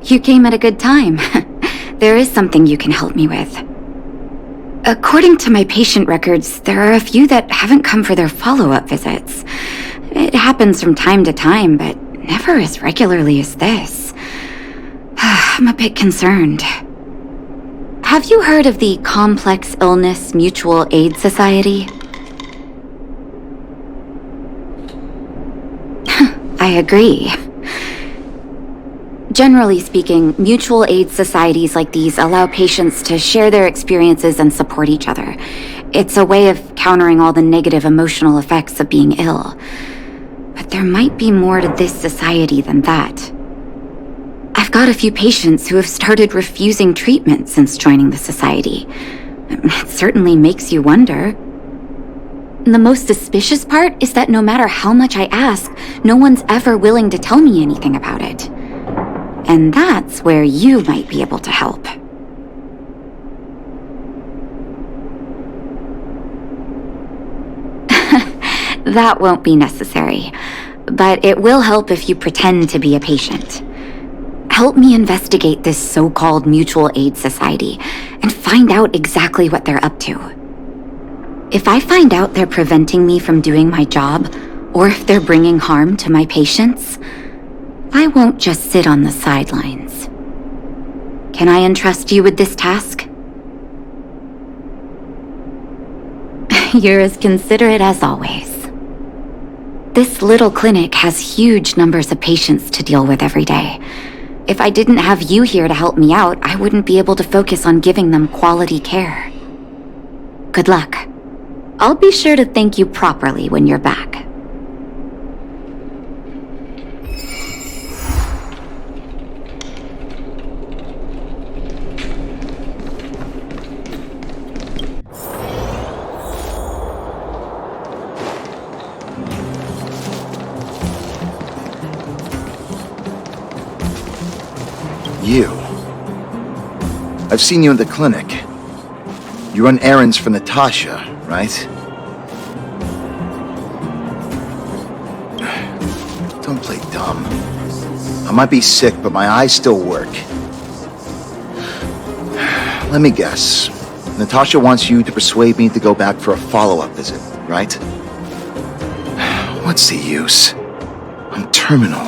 You came at a good time. There is something you can help me with. According to my patient records, there are a few that haven't come for their follow-up visits. It happens from time to time, but never as regularly as this. I'm a bit concerned. Have you heard of the Complex Illness Mutual Aid Society? I agree. Generally speaking, mutual aid societies like these allow patients to share their experiences and support each other. It's a way of countering all the negative emotional effects of being ill. But there might be more to this society than that. I've got a few patients who have started refusing treatment since joining the society. It certainly makes you wonder. The most suspicious part is that no matter how much I ask, no one's ever willing to tell me anything about it. And that's where you might be able to help. That won't be necessary, but it will help if you pretend to be a patient. Help me investigate this so-called mutual aid society and find out exactly what they're up to. If I find out they're preventing me from doing my job, or if they're bringing harm to my patients, I won't just sit on the sidelines. Can I entrust you with this task? You're as considerate as always. This little clinic has huge numbers of patients to deal with every day. If I didn't have you here to help me out, I wouldn't be able to focus on giving them quality care. Good luck. I'll be sure to thank you properly when you're back. You. I've seen you in the clinic. You run errands for Natasha, right? Don't play dumb. I might be sick, but my eyes still work. Let me guess. Natasha wants you to persuade me to go back for a follow-up visit, right? What's the use? I'm terminal.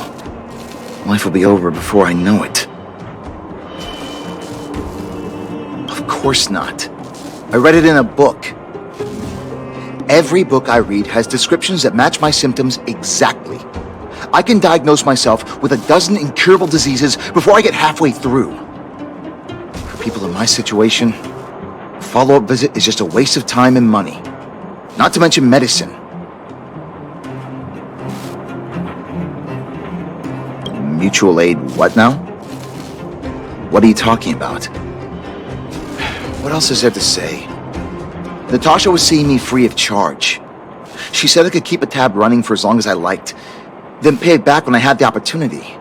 Life will be over before I know it. Of course not. I read it in a book. Every book I read has descriptions that match my symptoms exactly. I can diagnose myself with a dozen incurable diseases before I get halfway through. For people in my situation, a follow-up visit is just a waste of time and money. Not to mention medicine. Mutual aid what now? What are you talking about? What else is there to say? Natasha was seeing me free of charge. She said I could keep a tab running for as long as I liked, then pay it back when I had the opportunity.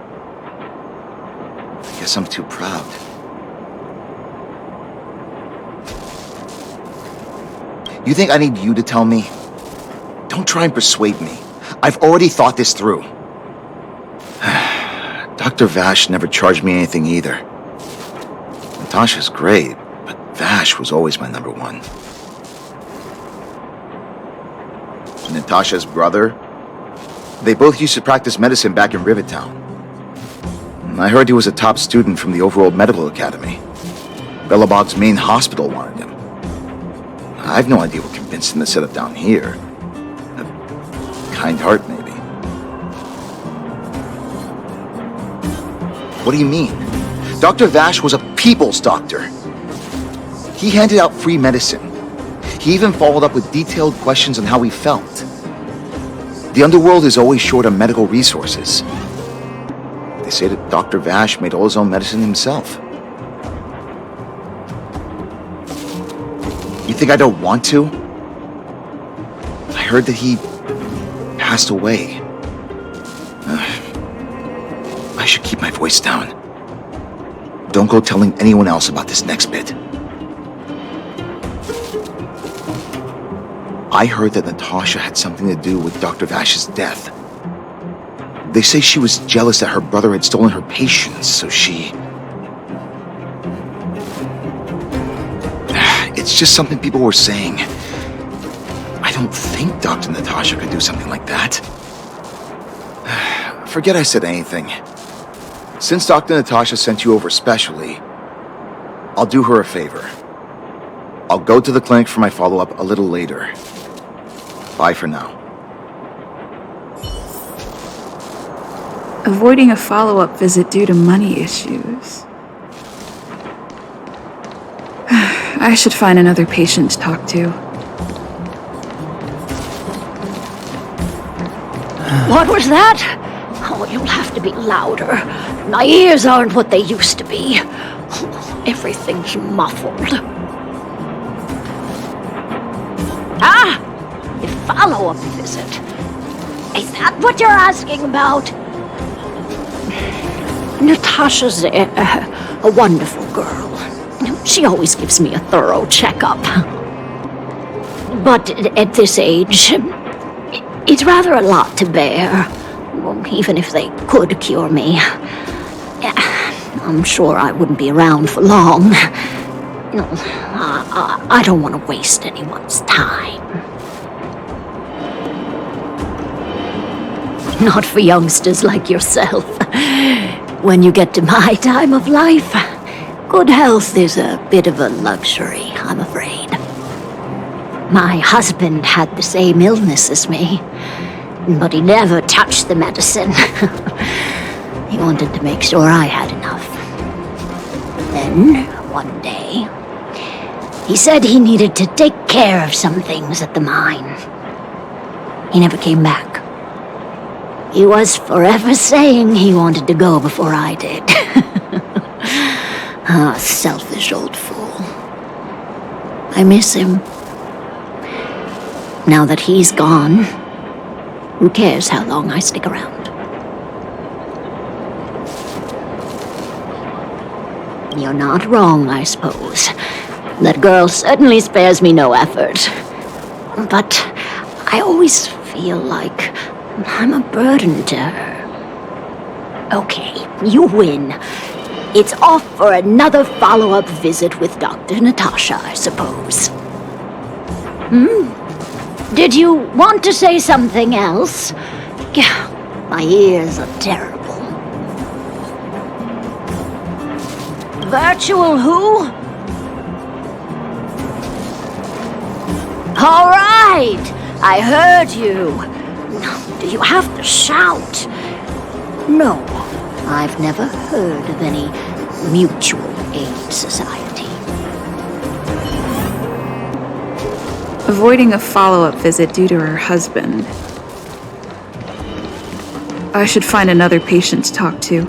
I guess I'm too proud. You think I need you to tell me? Don't try and persuade me. I've already thought this through. Dr. Vash never charged me anything either. Natasha's great, but Vash was always my number one. Natasha's brother, they both used to practice medicine back in Rivertown. I heard he was a top student from the Overworld Medical Academy. Bellabog's main hospital wanted him. I've no idea what convinced him to set up down here. A kind heart, maybe. What do you mean? Dr. Vash was a people's doctor. He handed out free medicine. He even followed up with detailed questions on how he felt. The underworld is always short on medical resources. They say that Dr. Vash made all his own medicine himself. You think I don't want to? I heard that he passed away. I should keep my voice down. Don't go telling anyone else about this next bit. I heard that Natasha had something to do with Dr. Vash's death. They say she was jealous that her brother had stolen her patients, so she... It's just something people were saying. I don't think Dr. Natasha could do something like that. Forget I said anything. Since Dr. Natasha sent you over specially, I'll do her a favor. I'll go to the clinic for my follow-up a little later. Bye for now. Avoiding a follow-up visit due to money issues. I should find another patient to talk to. What was that? Oh, you'll have to be louder. My ears aren't what they used to be. Everything's muffled. Ah! A follow-up visit. Is that what you're asking about? Natasha's a wonderful girl. She always gives me a thorough checkup. But at this age, it's rather a lot to bear. Well, even if they could cure me, I'm sure I wouldn't be around for long. No, I don't want to waste anyone's time. Not for youngsters like yourself. When you get to my time of life, good health is a bit of a luxury, I'm afraid. My husband had the same illness as me, but he never touched the medicine. He wanted to make sure I had enough. Then, one day, he said he needed to take care of some things at the mine. He never came back. He was forever saying he wanted to go before I did. Ah, selfish old fool. I miss him. Now that he's gone, who cares how long I stick around? You're not wrong, I suppose. That girl certainly spares me no effort. But I always feel like I'm a burden to her. Okay, you win. It's off for another follow-up visit with Dr. Natasha, I suppose. Did you want to say something else? My ears are terrible. Virtual who? All right, I heard you. Do you have to shout? No, I've never heard of any mutual aid society. Avoiding a follow-up visit due to her husband. I should find another patient to talk to.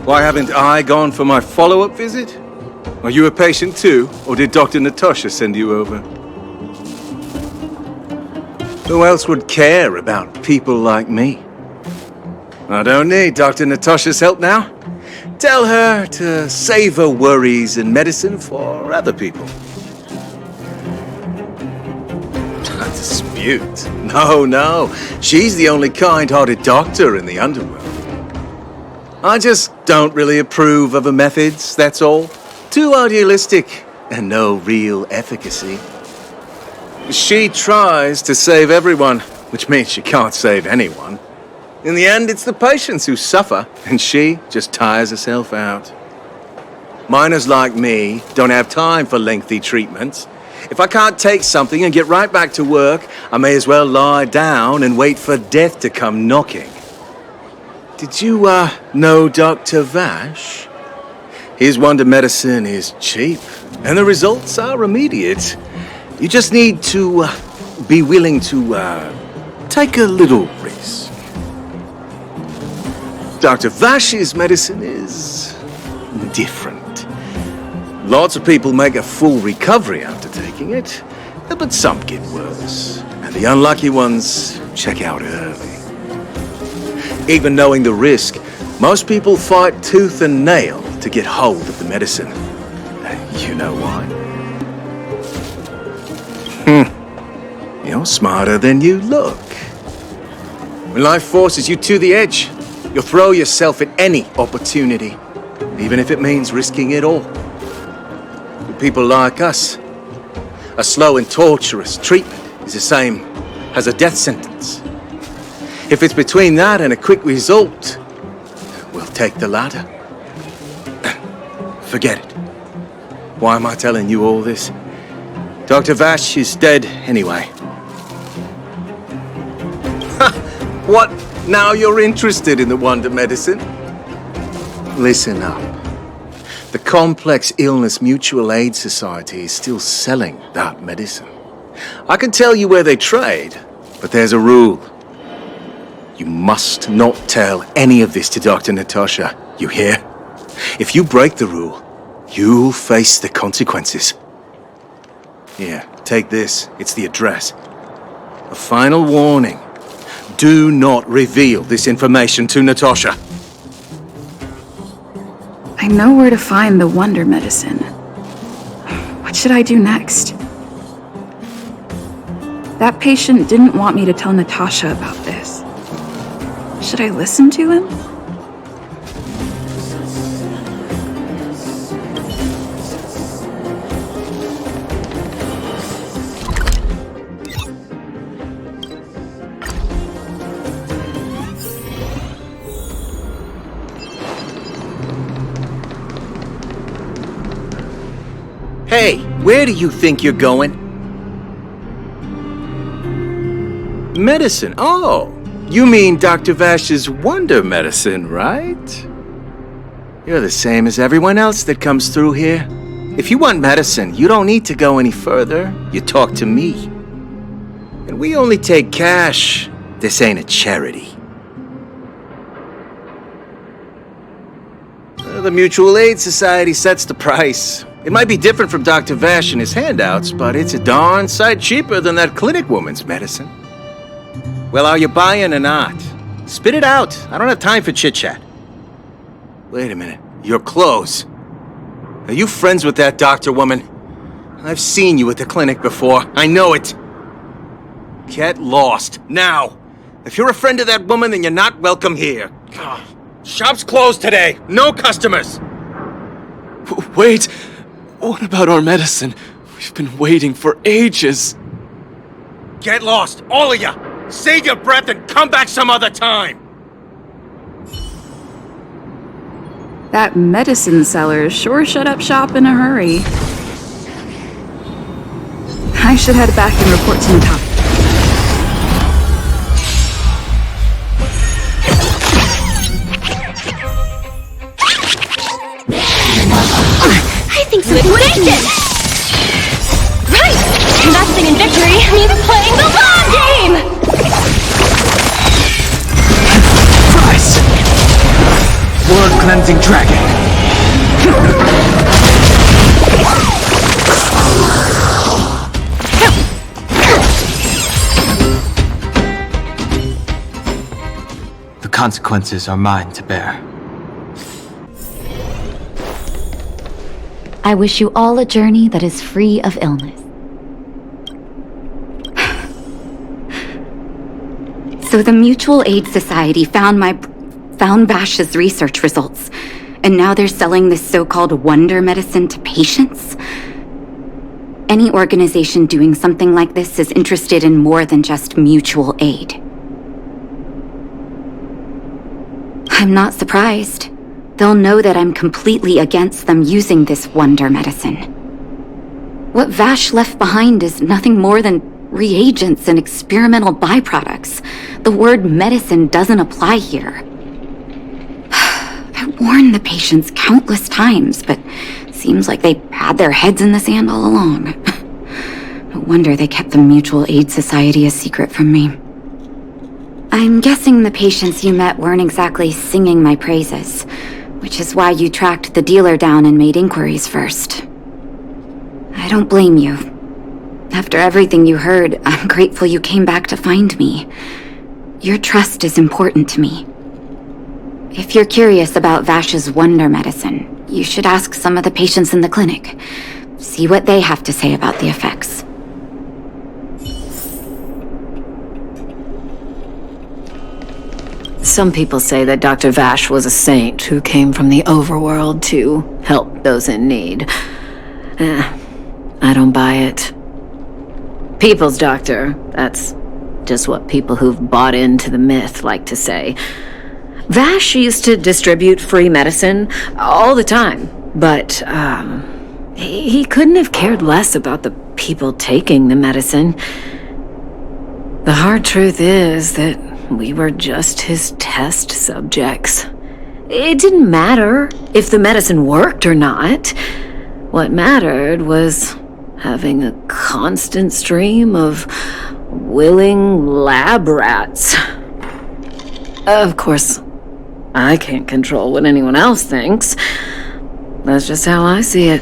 Why haven't I gone for my follow-up visit? Are you a patient too, or did Dr. Natasha send you over? Who else would care about people like me? I don't need Dr. Natasha's help now. Tell her to save her worries and medicine for other people. A dispute? No. She's the only kind-hearted doctor in the underworld. I just don't really approve of her methods, that's all. Too idealistic and no real efficacy. She tries to save everyone, which means she can't save anyone. In the end, it's the patients who suffer, and she just tires herself out. Miners like me don't have time for lengthy treatments. If I can't take something and get right back to work, I may as well lie down and wait for death to come knocking. Did you, know Dr. Vash? His wonder medicine is cheap, and the results are immediate. You just need to be willing to take a little risk. Dr. Vash's medicine is different. Lots of people make a full recovery after taking it, but some get worse, and the unlucky ones check out early. Even knowing the risk, most people fight tooth and nail to get hold of the medicine. You know why? You're You're smarter than you look. When life forces you to the edge, you'll throw yourself at any opportunity, even if it means risking it all. For people like us, a slow and torturous treatment is the same as a death sentence. If it's between that and a quick result, we'll take the latter. Forget it. Why am I telling you all this? Dr. Vash is dead anyway. What? Now you're interested in the wonder medicine? Listen up. The Complex Illness Mutual Aid Society is still selling that medicine. I can tell you where they trade, but there's a rule. You must not tell any of this to Dr. Natasha, you hear? If you break the rule, you'll face the consequences. Here, take this. It's the address. A final warning. Do not reveal this information to Natasha. I know where to find the wonder medicine. What should I do next? That patient didn't want me to tell Natasha about this. Should I listen to him? Hey, where do you think you're going? Medicine? Oh, you mean Dr. Vash's wonder medicine, right? You're the same as everyone else that comes through here. If you want medicine, you don't need to go any further. You talk to me. And we only take cash. This ain't a charity. Well, the Mutual Aid Society sets the price. It might be different from Dr. Vash and his handouts, but it's a darn sight cheaper than that clinic woman's medicine. Well, are you buying or not? Spit it out. I don't have time for chit-chat. Wait a minute. Your clothes. Are you friends with that doctor woman? I've seen you at the clinic before. I know it. Get lost. Now. If you're a friend of that woman, then you're not welcome here. Shop's closed today. No customers. Wait. What about our medicine? We've been waiting for ages. Get lost, all of you! Save your breath and come back some other time! That medicine seller sure shut up shop in a hurry. I should head back and report to Natasha. I think something wasted! Right! Investing in victory means playing the long game! Price! World-cleansing dragon! The consequences are mine to bear. I wish you all a journey that is free of illness. So the Mutual Aid Society found Vash's research results, and now they're selling this so-called wonder medicine to patients? Any organization doing something like this is interested in more than just mutual aid. I'm not surprised. They'll know that I'm completely against them using this wonder medicine. What Vash left behind is nothing more than reagents and experimental byproducts. The word medicine doesn't apply here. I warned the patients countless times, but it seems like they had their heads in the sand all along. No wonder they kept the Mutual Aid Society a secret from me. I'm guessing the patients you met weren't exactly singing my praises, which is why you tracked the dealer down and made inquiries first. I don't blame you. After everything you heard, I'm grateful you came back to find me. Your trust is important to me. If you're curious about Vash's wonder medicine, you should ask some of the patients in the clinic. See what they have to say about the effects. Some people say that Dr. Vash was a saint who came from the overworld to help those in need. I don't buy it. People's doctor, that's just what people who've bought into the myth like to say. Vash used to distribute free medicine all the time, but he couldn't have cared less about the people taking the medicine. The hard truth is that we were just his test subjects. It didn't matter if the medicine worked or not. What mattered was having a constant stream of willing lab rats. Of course, I can't control what anyone else thinks. That's just how I see it.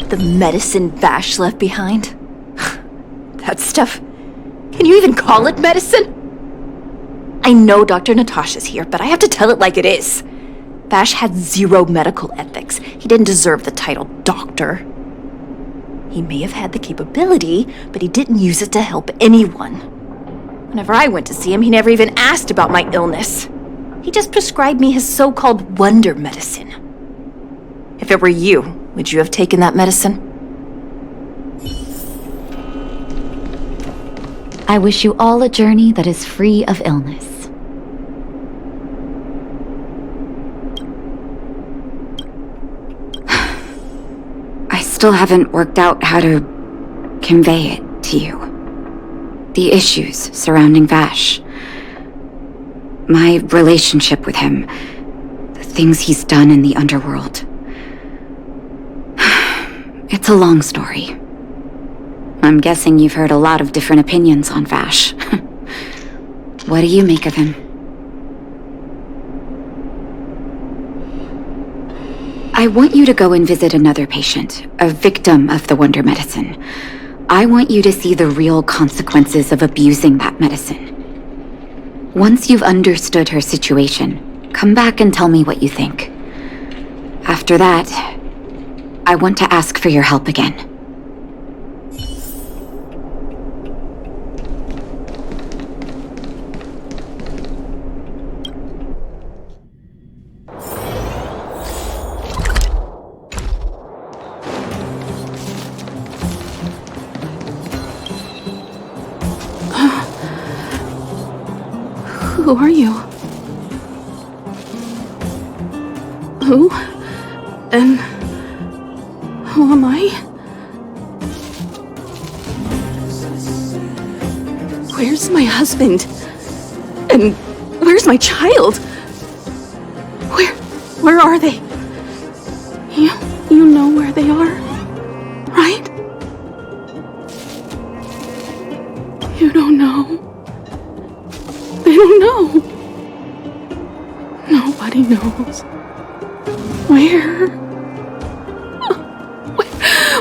The medicine Vash left behind? That stuff... Can you even call it medicine? I know Dr. Natasha's here, but I have to tell it like it is. Vash had zero medical ethics. He didn't deserve the title doctor. He may have had the capability, but he didn't use it to help anyone. Whenever I went to see him, he never even asked about my illness. He just prescribed me his so-called wonder medicine. If it were you, would you have taken that medicine? I wish you all a journey that is free of illness. I still haven't worked out how to convey it to you. The issues surrounding Vash. My relationship with him. The things he's done in the underworld. It's a long story. I'm guessing you've heard a lot of different opinions on Vash. What do you make of him? I want you to go and visit another patient, a victim of the wonder medicine. I want you to see the real consequences of abusing that medicine. Once you've understood her situation, come back and tell me what you think. After that, I want to ask for your help again. Who are you? Who? And who am I? Where's my husband? And where's my child? Where are they? You know where they are, right? You don't know. They don't know. Nobody knows.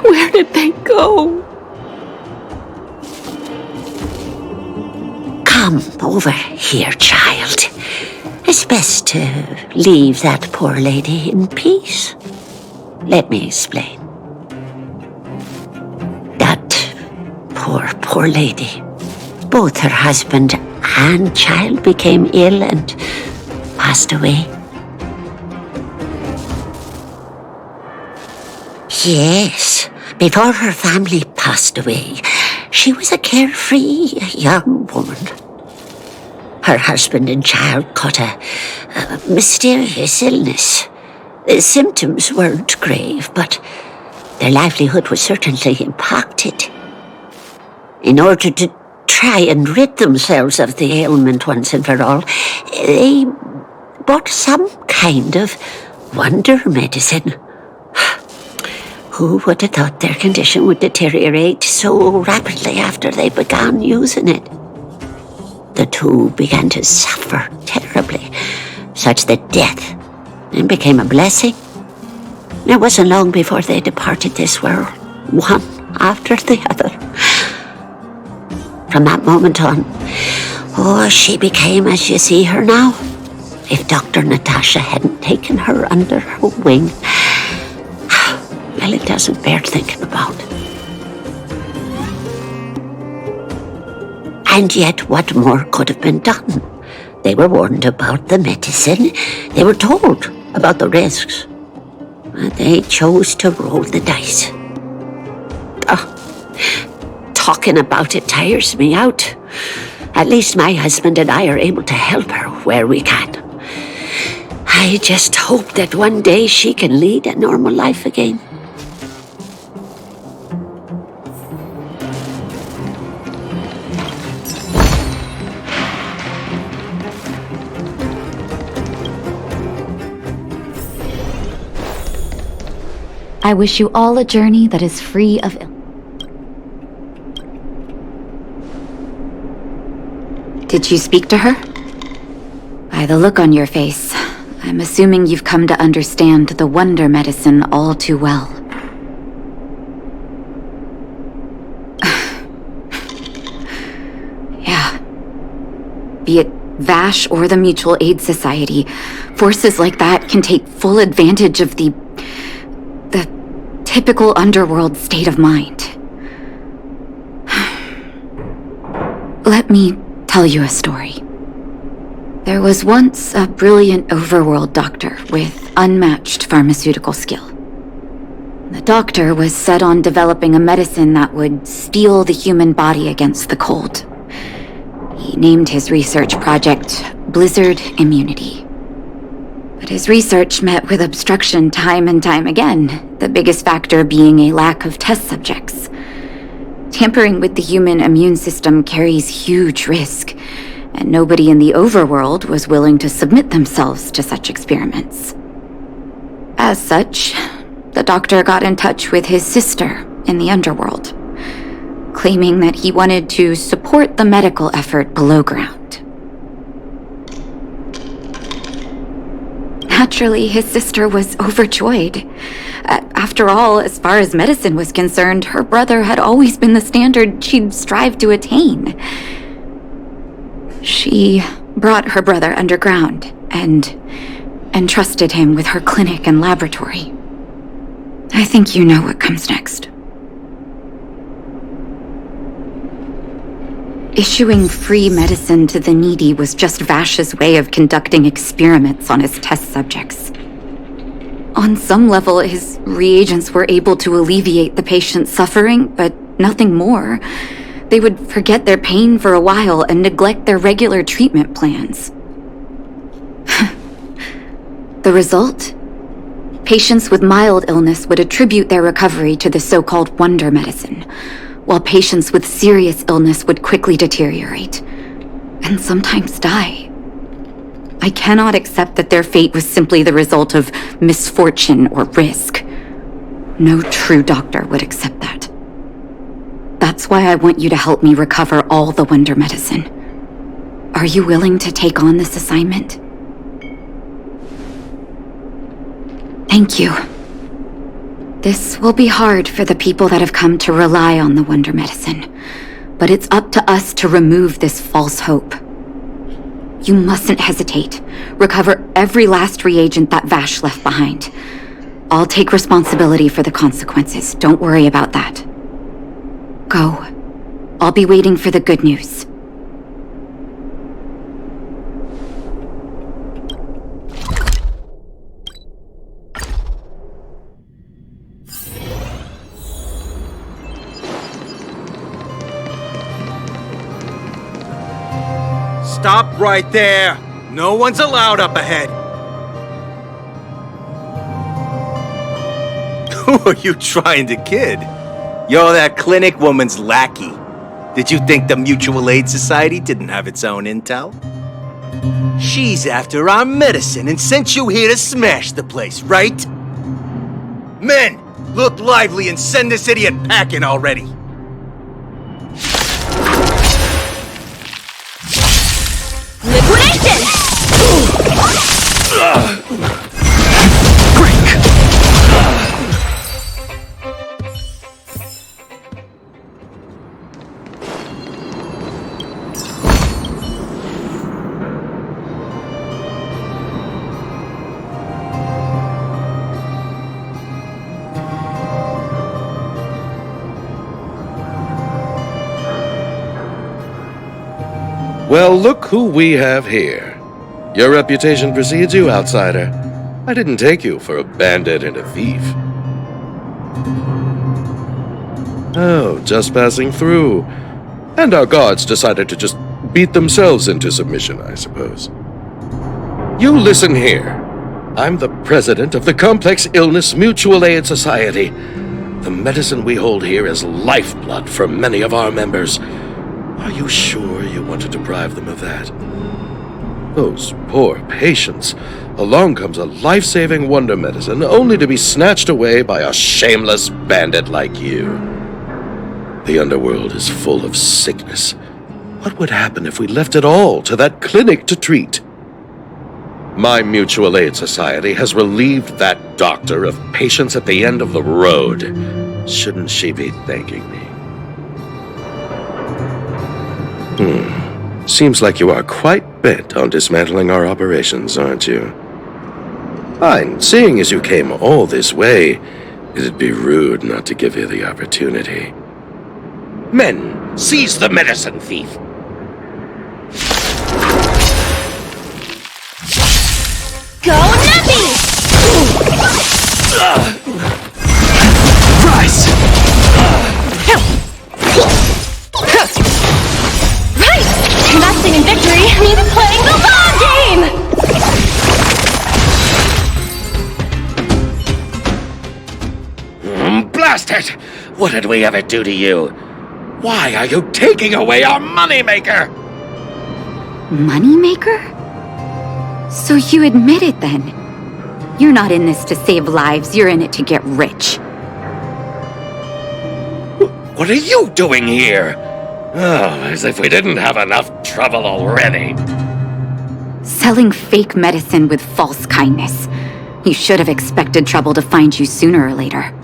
Where did they go? Come over here, child. It's best to leave that poor lady in peace. Let me explain. That poor lady. Both her husband and child became ill and passed away. Yes, before her family passed away, she was a carefree young woman. Her husband and child caught a mysterious illness. The symptoms weren't grave, but their livelihood was certainly impacted. In order to try and rid themselves of the ailment once and for all, they bought some kind of wonder medicine. Who would have thought their condition would deteriorate so rapidly after they began using it? The two began to suffer terribly, such that death then became a blessing. It wasn't long before they departed this world, one after the other. From that moment on, she became as you see her now. If Dr. Natasha hadn't taken her under her wing, well, it doesn't bear thinking about. And yet, what more could have been done? They were warned about the medicine. They were told about the risks. And they chose to roll the dice. Talking about it tires me out. At least my husband and I are able to help her where we can. I just hope that one day she can lead a normal life again. I wish you all a journey that is free of ill. Did you speak to her? By the look on your face, I'm assuming you've come to understand the wonder medicine all too well. Yeah. Be it Vash or the Mutual Aid Society, forces like that can take full advantage of the typical underworld state of mind. Let me tell you a story. There was once a brilliant overworld doctor with unmatched pharmaceutical skill. The doctor was set on developing a medicine that would steel the human body against the cold. He named his research project Blizzard Immunity. But his research met with obstruction time and time again, the biggest factor being a lack of test subjects. Tampering with the human immune system carries huge risk, and nobody in the overworld was willing to submit themselves to such experiments. As such, the doctor got in touch with his sister in the underworld, claiming that he wanted to support the medical effort below ground. Naturally, his sister was overjoyed. After all, as far as medicine was concerned, her brother had always been the standard she'd strive to attain. She brought her brother underground and entrusted him with her clinic and laboratory. I think you know what comes next. Issuing free medicine to the needy was just Vash's way of conducting experiments on his test subjects. On some level, his reagents were able to alleviate the patient's suffering, but nothing more. They would forget their pain for a while and neglect their regular treatment plans. The result? Patients with mild illness would attribute their recovery to the so-called wonder medicine, while patients with serious illness would quickly deteriorate, and sometimes die. I cannot accept that their fate was simply the result of misfortune or risk. No true doctor would accept that. That's why I want you to help me recover all the wonder medicine. Are you willing to take on this assignment? Thank you. This will be hard for the people that have come to rely on the wonder medicine, but it's up to us to remove this false hope. You mustn't hesitate. Recover every last reagent that Vash left behind. I'll take responsibility for the consequences. Don't worry about that. Go. I'll be waiting for the good news. Stop right there! No one's allowed up ahead! Who are you trying to kid? You're that clinic woman's lackey. Did you think the Mutual Aid Society didn't have its own intel? She's after our medicine and sent you here to smash the place, right? Men, look lively and send this idiot packing already! Liquidation! Well, look who we have here. Your reputation precedes you, outsider. I didn't take you for a bandit and a thief. Oh, just passing through. And our guards decided to just beat themselves into submission, I suppose. You listen here. I'm the president of the Complex Illness Mutual Aid Society. The medicine we hold here is lifeblood for many of our members. Are you sure you want to deprive them of that? Those poor patients. Along comes a life-saving wonder medicine only to be snatched away by a shameless bandit like you. The underworld is full of sickness. What would happen if we left it all to that clinic to treat? My mutual aid society has relieved that doctor of patients at the end of the road. Shouldn't she be thanking me? Seems like you are quite bent on dismantling our operations, aren't you? Fine, seeing as you came all this way, it'd be rude not to give you the opportunity. Men, seize the medicine thief! Go Nappy! Rise! Right! Investing in victory means playing the long game! Blast it! What did we ever do to you? Why are you taking away our moneymaker? Moneymaker? So you admit it then? You're not in this to save lives, you're in it to get rich. What are you doing here? Oh, as if we didn't have enough trouble already. Selling fake medicine with false kindness. You should have expected trouble to find you sooner or later.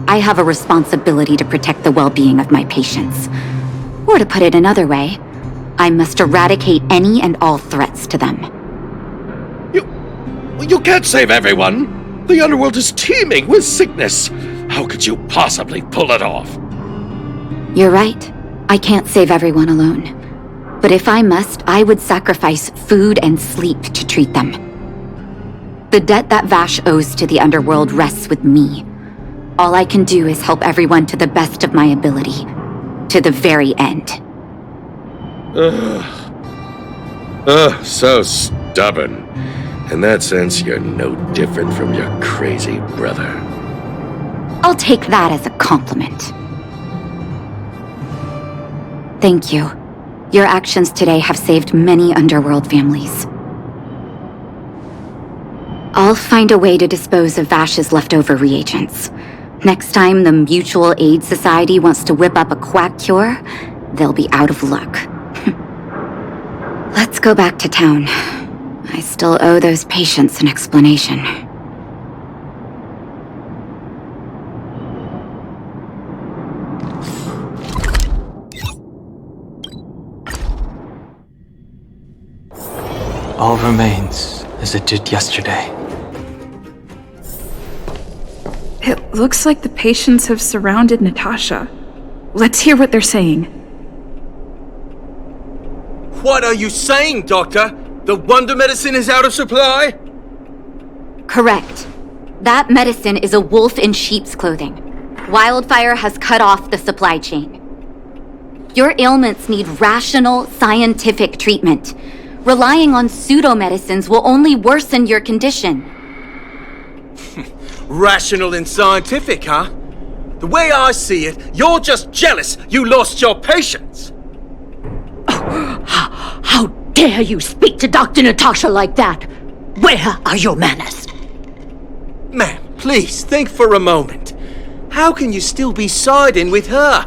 I have a responsibility to protect the well-being of my patients. Or to put it another way, I must eradicate any and all threats to them. You can't save everyone. The underworld is teeming with sickness. How could you possibly pull it off? You're right. I can't save everyone alone. But if I must, I would sacrifice food and sleep to treat them. The debt that Vash owes to the underworld rests with me. All I can do is help everyone to the best of my ability. To the very end. So stubborn. In that sense, you're no different from your crazy brother. I'll take that as a compliment. Thank you. Your actions today have saved many underworld families. I'll find a way to dispose of Vash's leftover reagents. Next time the Mutual Aid Society wants to whip up a quack cure, they'll be out of luck. Let's go back to town. I still owe those patients an explanation. All remains as it did yesterday. It looks like the patients have surrounded Natasha. Let's hear what they're saying. What are you saying, Doctor? The wonder medicine is out of supply? Correct. That medicine is a wolf in sheep's clothing. Wildfire has cut off the supply chain. Your ailments need rational, scientific treatment. Relying on pseudo-medicines will only worsen your condition. Rational and scientific, huh? The way I see it, you're just jealous you lost your patients. How dare you speak to Dr. Natasha like that? Where are your manners? Ma'am, please think for a moment. How can you still be siding with her?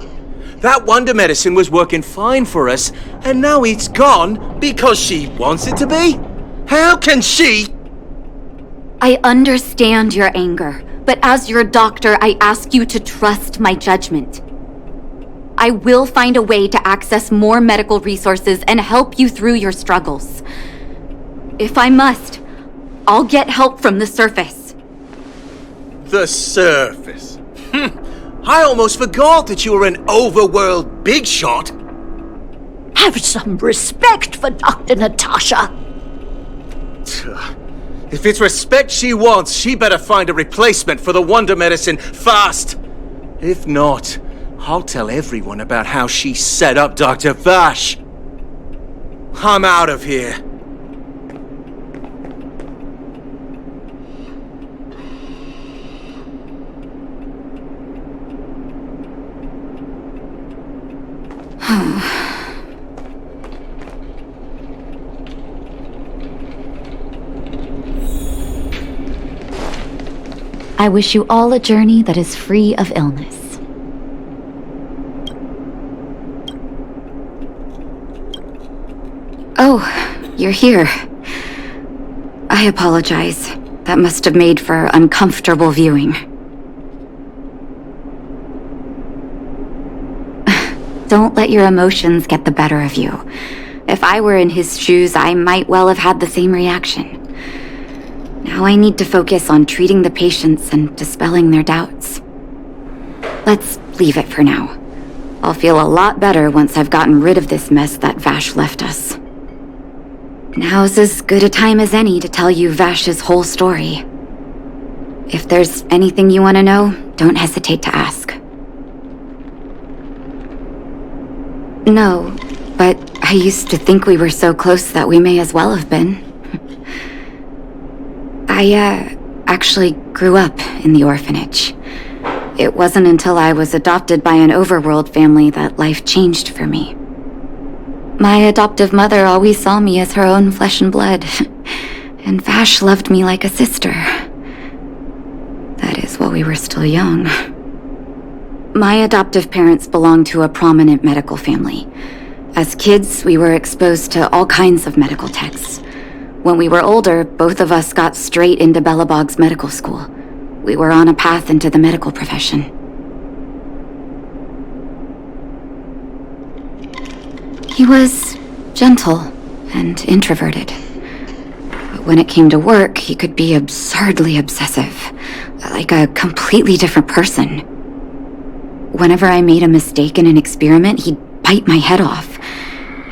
That wonder medicine was working fine for us, and now it's gone because she wants it to be? How can she? I understand your anger, but as your doctor, I ask you to trust my judgment. I will find a way to access more medical resources and help you through your struggles. If I must, I'll get help from the surface. The surface? I almost forgot that you were an overworld big shot. Have some respect for Dr. Natasha. If it's respect she wants, she better find a replacement for the wonder medicine fast. If not, I'll tell everyone about how she set up Dr. Vash. I'm out of here. I wish you all a journey that is free of illness. Oh, you're here. I apologize. That must have made for uncomfortable viewing. Don't let your emotions get the better of you. If I were in his shoes, I might well have had the same reaction. Now I need to focus on treating the patients and dispelling their doubts. Let's leave it for now. I'll feel a lot better once I've gotten rid of this mess that Vash left us. Now's as good a time as any to tell you Vash's whole story. If there's anything you want to know, don't hesitate to ask. No, but I used to think we were so close that we may as well have been. I actually grew up in the orphanage. It wasn't until I was adopted by an overworld family that life changed for me. My adoptive mother always saw me as her own flesh and blood, and Vash loved me like a sister. That is while we were still young. My adoptive parents belonged to a prominent medical family. As kids, we were exposed to all kinds of medical texts. When we were older, both of us got straight into Belobog's medical school. We were on a path into the medical profession. He was gentle and introverted. But when it came to work, he could be absurdly obsessive, like a completely different person. Whenever I made a mistake in an experiment, he'd bite my head off.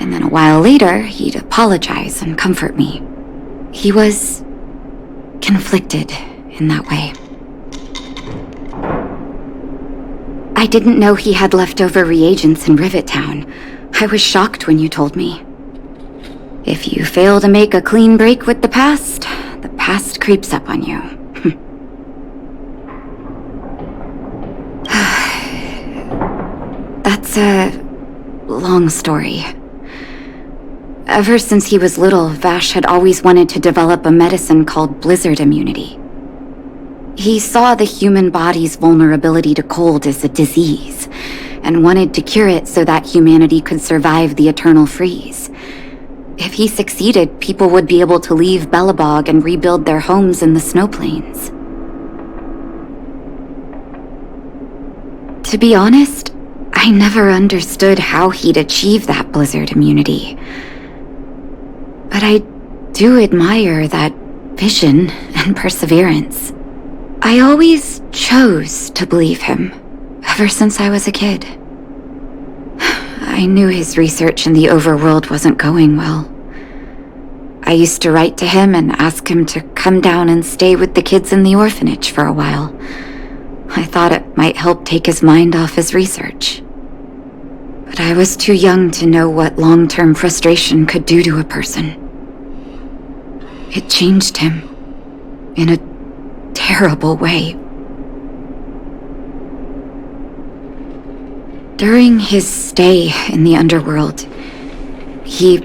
And then a while later, he'd apologize and comfort me. He was conflicted in that way. I didn't know he had leftover reagents in Rivet Town. I was shocked when you told me. If you fail to make a clean break with the past creeps up on you. That's a long story. Ever since he was little, Vash had always wanted to develop a medicine called blizzard immunity. He saw the human body's vulnerability to cold as a disease, and wanted to cure it so that humanity could survive the eternal freeze. If he succeeded, people would be able to leave Belobog and rebuild their homes in the snow plains. To be honest, I never understood how he'd achieve that blizzard immunity. But I do admire that vision and perseverance. I always chose to believe him, ever since I was a kid. I knew his research in the overworld wasn't going well. I used to write to him and ask him to come down and stay with the kids in the orphanage for a while. I thought it might help take his mind off his research. But I was too young to know what long-term frustration could do to a person. It changed him in a terrible way. During his stay in the underworld, he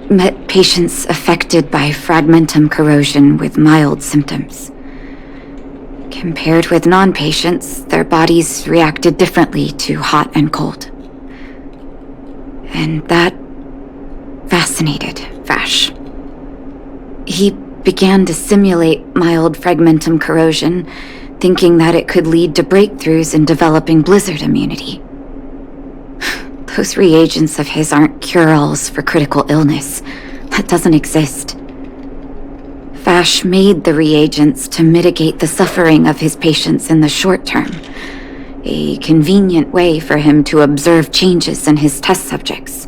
met patients affected by fragmentum corrosion with mild symptoms. Compared with non-patients, their bodies reacted differently to hot and cold. And that fascinated Vash. He began to simulate mild fragmentum corrosion, thinking that it could lead to breakthroughs in developing blizzard immunity. Those reagents of his aren't cure-alls for critical illness. That doesn't exist. Vash made the reagents to mitigate the suffering of his patients in the short term. A convenient way for him to observe changes in his test subjects.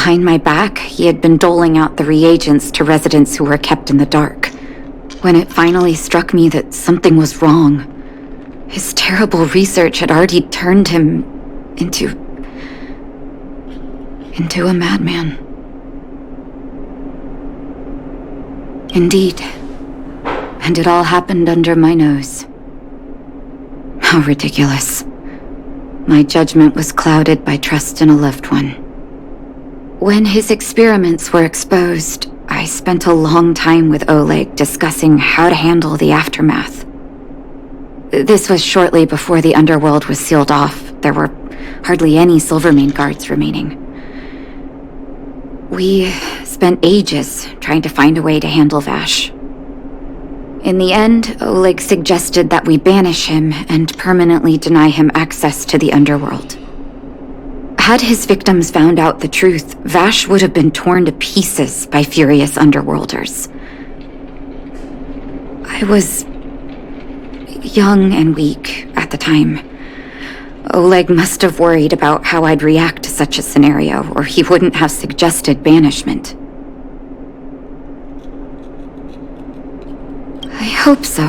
Behind my back, he had been doling out the reagents to residents who were kept in the dark. When it finally struck me that something was wrong, his terrible research had already turned him into a madman. Indeed. And it all happened under my nose. How ridiculous. My judgment was clouded by trust in a loved one. When his experiments were exposed, I spent a long time with Oleg discussing how to handle the aftermath. This was shortly before the underworld was sealed off. There were hardly any Silvermane guards remaining. We spent ages trying to find a way to handle Vash. In the end, Oleg suggested that we banish him and permanently deny him access to the underworld. Had his victims found out the truth, Vash would have been torn to pieces by furious underworlders. I was young and weak at the time. Oleg must have worried about how I'd react to such a scenario, or he wouldn't have suggested banishment. I hope so.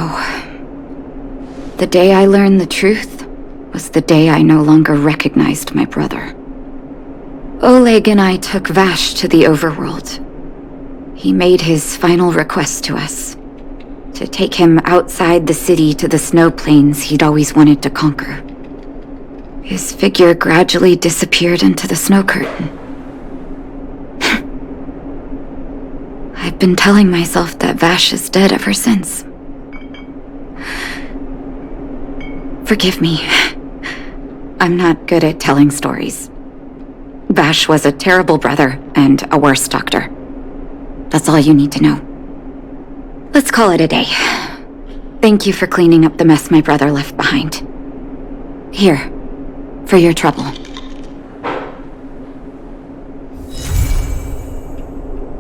The day I learned the truth was the day I no longer recognized my brother. Oleg and I took Vash to the overworld. He made his final request to us, to take him outside the city to the snow plains he'd always wanted to conquer. His figure gradually disappeared into the snow curtain. I've been telling myself that Vash is dead ever since. Forgive me. I'm not good at telling stories. Vash was a terrible brother and a worse doctor. That's all you need to know. Let's call it a day. Thank you for cleaning up the mess my brother left behind. Here, for your trouble.